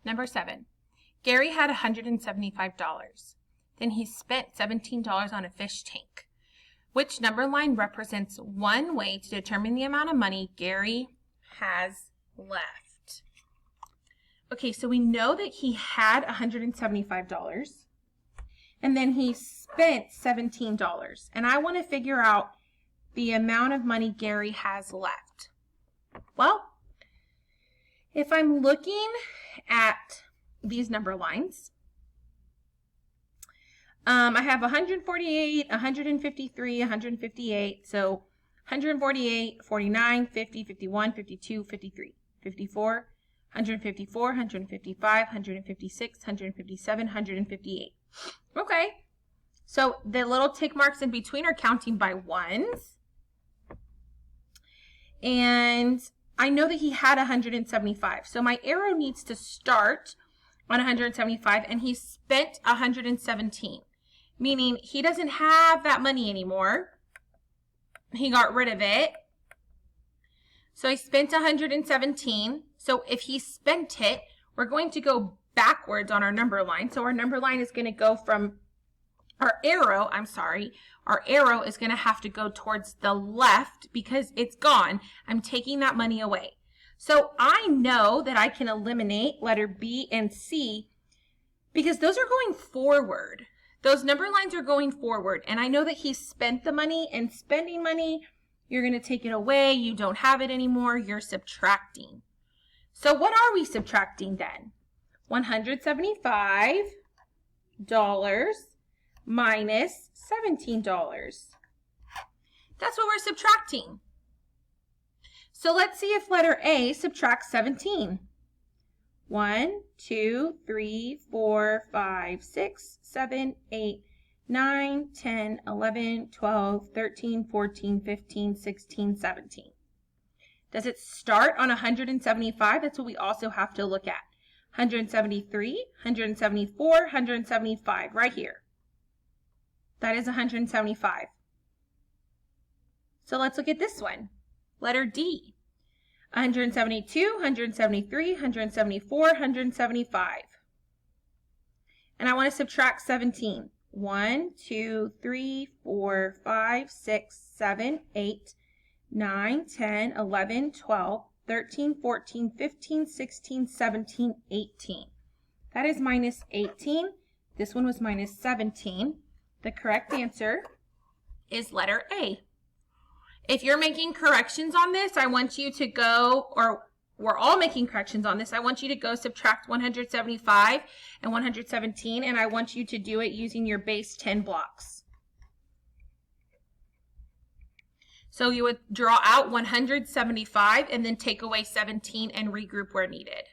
Number 7. Gary had $175. Then he spent $17 on a fish tank. Which number line represents one way to determine the amount of money Gary has left? Okay, so we know that he had $175 and then he spent $17. And I want to figure out the amount of money Gary has left. Well, if I'm looking at these number lines, I have 148, 153, 158, so 148, 49, 50, 51, 52, 53, 54, 154, 155, 156, 157, 158. Okay, so the little tick marks in between are counting by ones. And I know that he had 175, so my arrow needs to start on 175, and he spent 117. Meaning he doesn't have that money anymore. He got rid of it. So he spent 117. So if he spent it, we're going to go backwards on our number line. So our number line is going to go from our arrow is going to have to go towards the left because it's gone. I'm taking that money away. So I know that I can eliminate letter B and C because those are going forward. Those number lines are going forward, and I know that he spent the money, and spending money, you're going to take it away. You don't have it anymore. You're subtracting. So what are we subtracting then? $175 minus $17. That's what we're subtracting. So let's see if letter A subtracts 17. 1, 2, 3, 4, 5, 6, 7, 8, 9, 10, 11, 12, 13, 14, 15, 16, 17. Does it start on 175? That's what we also have to look at. 173, 174, 175, right here. That is 175. So let's look at this one. Letter D. 172, 173, 174, 175. And I want to subtract 17. 1, 2, 3, 4, 5, 6, 7, 8, 9, 10, 11, 12, 13, 14, 15, 16, 17, 18. That is minus 18. This one was minus 17. The correct answer is letter A. If you're making corrections on this, I want you to go, or we're all making corrections on this, I want you to go subtract 175 and 117, and I want you to do it using your base 10 blocks. So you would draw out 175 and then take away 17 and regroup where needed.